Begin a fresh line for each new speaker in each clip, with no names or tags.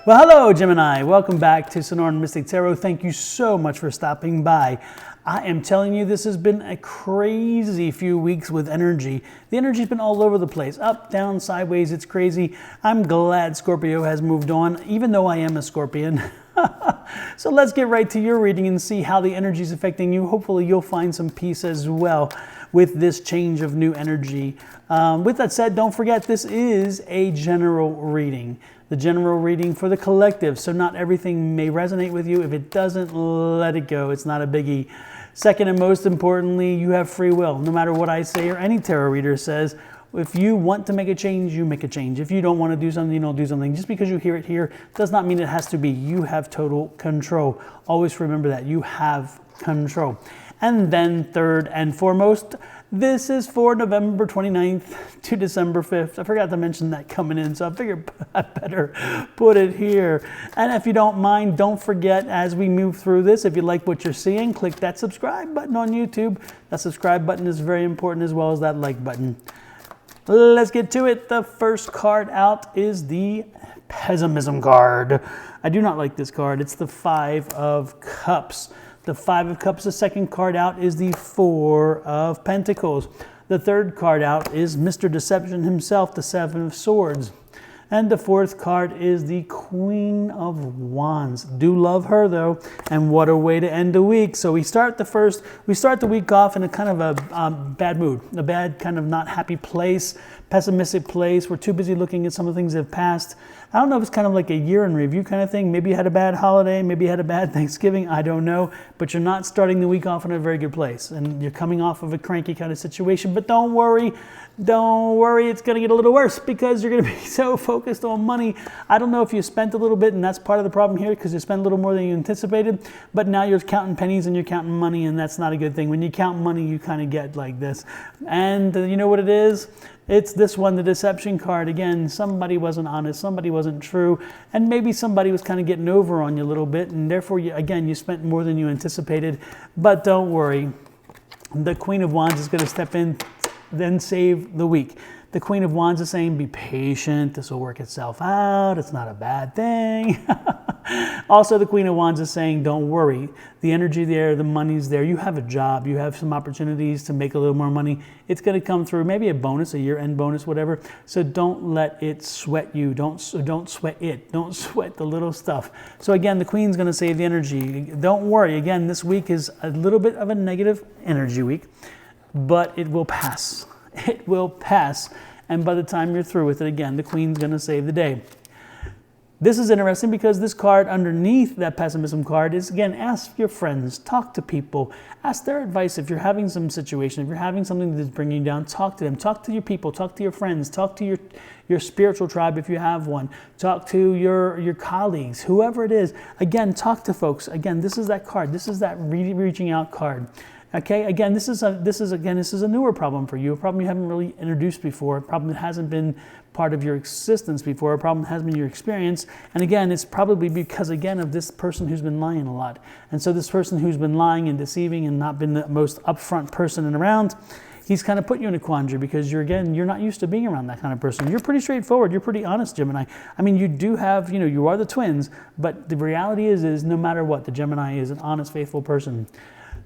Well, hello, Gemini. Welcome back to Sonoran Mystic Tarot. Thank you so much for stopping by. I am telling you, this has been a crazy few weeks with energy. The energy's been all over the place, up, down, sideways. It's crazy. I'm glad Scorpio has moved on, even though I am a Scorpion. So let's get right to your reading and see how the energy is affecting you. Hopefully you'll find some peace as well with this change of new energy. With that said, don't forget this is a general reading. The general reading for the collective, so not everything may resonate with you. If it doesn't, let it go. It's not a biggie. Second and most importantly, you have free will. No matter what I say or any tarot reader says, if you want to make a change, you make a change. If you don't want to do something, you don't do something. Just because you hear it here does not mean it has to be. You have total control. Always remember that. You have control. And then third and foremost, this is for November 29th to December 5th. I forgot to mention that coming in, so I figured I better put it here. And if you don't mind, don't forget as we move through this, if you like what you're seeing, click that subscribe button on YouTube. That subscribe button is very important as well as that like button. Let's get to it. The first card out is the Pessimism card. I do not like this card. It's the Five of Cups. The Five of Cups, the second card out is the Four of Pentacles. The third card out is Mr. Deception himself, the Seven of Swords. And the fourth card is the Queen of Wands. Do love her though, and what a way to end the week. So we start the week off in a kind of a bad mood, a bad kind of not happy place, pessimistic place. We're too busy looking at some of the things that have passed. I don't know if it's kind of like a year in review kind of thing. Maybe you had a bad holiday, maybe you had a bad Thanksgiving, I don't know. But you're not starting the week off in a very good place. And you're coming off of a cranky kind of situation. But don't worry, it's going to get a little worse because you're going to be so focused on money. I don't know if you spent a little bit, and that's part of the problem here because you spent a little more than you anticipated. But now you're counting pennies and you're counting money, and that's not a good thing. When you count money, you kind of get like this. And you know what it is? It's this one, the Deception card. Again, somebody wasn't honest, somebody wasn't true, and maybe somebody was kind of getting over on you a little bit, and therefore, you spent more than you anticipated. But don't worry, the Queen of Wands is going to step in, then save the week. The Queen of Wands is saying, be patient, this will work itself out, it's not a bad thing. Also, the Queen of Wands is saying, don't worry, the energy there, the money's there, you have a job, you have some opportunities to make a little more money. It's going to come through, maybe a bonus, a year-end bonus, whatever. So don't let it sweat you, don't sweat it, don't sweat the little stuff. So again, the Queen's going to save the energy. Don't worry, again, this week is a little bit of a negative energy week, but it will pass. It will pass. And by the time you're through with it, again, the Queen's going to save the day. This is interesting because this card underneath that Pessimism card is, again, ask your friends, talk to people, ask their advice. If you're having some situation, if you're having something that's bringing you down, talk to them, talk to your people, talk to your friends, talk to your spiritual tribe if you have one, talk to your colleagues, whoever it is. Again, talk to folks. Again, this is that card. This is that reaching out card. Okay, again, this is a newer problem for you, a problem you haven't really introduced before, a problem that hasn't been part of your existence before, a problem that hasn't been your experience. And again, it's probably because, again, of this person who's been lying a lot. And so this person who's been lying and deceiving and not been the most upfront person around, he's kind of put you in a quandary because you're not used to being around that kind of person. You're pretty straightforward. You're pretty honest, Gemini. I mean, you do have, you are the twins, but the reality is no matter what, the Gemini is an honest, faithful person.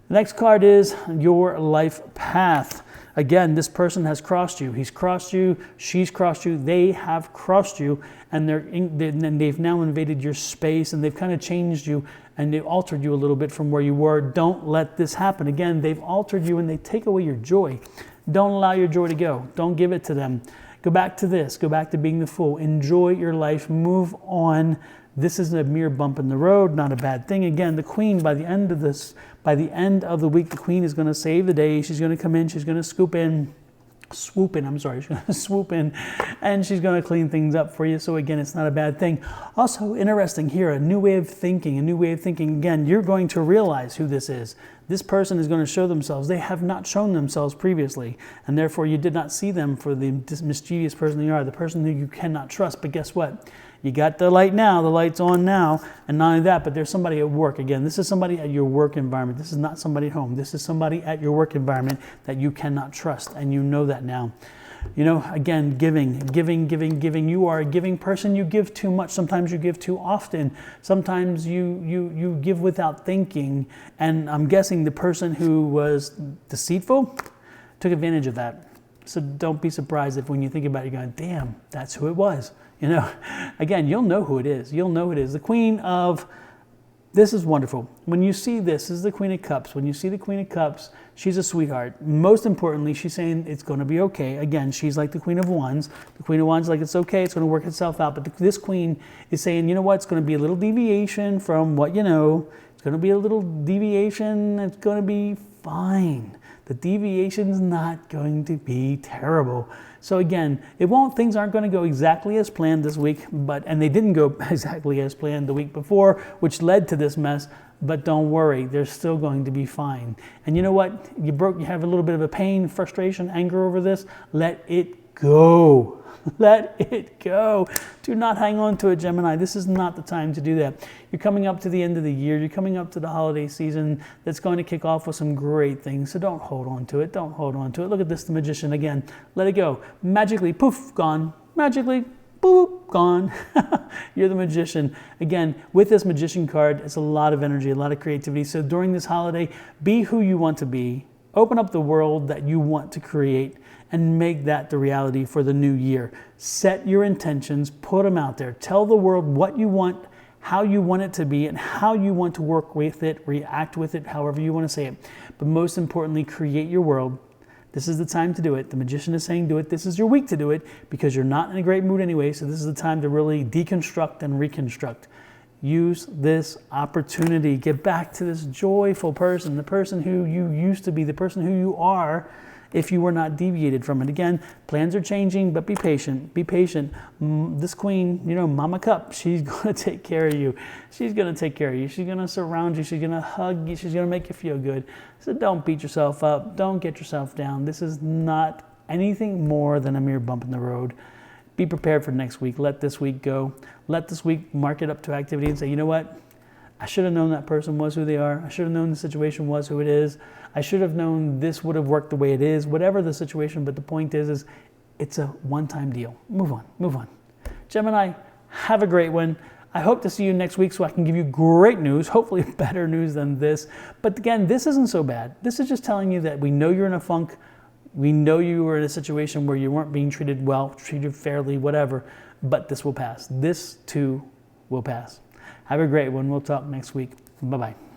The next card is your life path. Again, this person has crossed you. He's crossed you. She's crossed you. They have crossed you, and they've now invaded your space, and they've kind of changed you, and they've altered you a little bit from where you were. Don't let this happen. Again, they've altered you, and they take away your joy. Don't allow your joy to go. Don't give it to them. Go back to this. Go back to being the fool. Enjoy your life. Move on. This is a mere bump in the road, not a bad thing. Again, the Queen, by the end of the week, the Queen is going to save the day. She's going to come in. She's going to swoop in. She's going to swoop in, and she's going to clean things up for you. So again, it's not a bad thing. Also interesting here, a new way of thinking. Again, you're going to realize who this is. This person is going to show themselves. They have not shown themselves previously, and therefore you did not see them for the mischievous person they are, the person who you cannot trust. But guess what? You got the light now, the light's on now, and not only that, but there's somebody at work. Again, this is somebody at your work environment. This is not somebody at home. This is somebody at your work environment that you cannot trust, and you know that now. You know, again, giving. You are a giving person. You give too much. Sometimes you give too often. Sometimes you give without thinking. And I'm guessing the person who was deceitful took advantage of that. So don't be surprised if when you think about it, you're going, damn, that's who it was. You know, again, you'll know who it is. You'll know who it is. The Queen of, this is wonderful. When you see this is the Queen of Cups. When you see the Queen of Cups, she's a sweetheart. Most importantly, she's saying it's going to be okay. Again, she's like the Queen of Wands. The Queen of Wands, like, it's okay. It's going to work itself out. But this Queen is saying, you know what? It's going to be a little deviation from what you know. It's going to be a little deviation. It's going to be fine. The deviation's not going to be terrible. So again, things aren't going to go exactly as planned this week, and they didn't go exactly as planned the week before, which led to this mess. But don't worry, they're still going to be fine. And you know what? You have a little bit of a pain, frustration, anger over this. Let it go. Let it go. Do not hang on to it, Gemini. This is not the time to do that. You're coming up to the end of the year. You're coming up to the holiday season that's going to kick off with some great things. So don't hold on to it. Don't hold on to it. Look at this, the Magician again. Let it go. Magically, poof, gone. Magically, boop, gone. You're the Magician. Again, with this Magician card, it's a lot of energy, a lot of creativity. So during this holiday, be who you want to be. Open up the world that you want to create and make that the reality for the new year. Set your intentions, put them out there. Tell the world what you want, how you want it to be, and how you want to work with it, react with it, however you want to say it. But most importantly, create your world. This is the time to do it. The Magician is saying do it. This is your week to do it because you're not in a great mood anyway, so this is the time to really deconstruct and reconstruct. Use this opportunity. Get back to this joyful person, the person who you used to be, the person who you are, if you were not deviated from it. Again, plans are changing, but be patient. Be patient. This Queen, you know, Mama Cup, she's going to take care of you. She's going to take care of you. She's going to surround you. She's going to hug you. She's going to make you feel good. So don't beat yourself up. Don't get yourself down. This is not anything more than a mere bump in the road. Be prepared for next week. Let this week go. Let this week mark it up to activity and say, you know what? I should have known that person was who they are. I should have known the situation was who it is. I should have known this would have worked the way it is, whatever the situation. But the point is it's a one-time deal. Move on, move on. Gemini, have a great one. I hope to see you next week so I can give you great news, hopefully better news than this. But again, this isn't so bad. This is just telling you that we know you're in a funk. We know you were in a situation where you weren't being treated well, treated fairly, whatever. But this will pass. This too will pass. Have a great one. We'll talk next week. Bye-bye.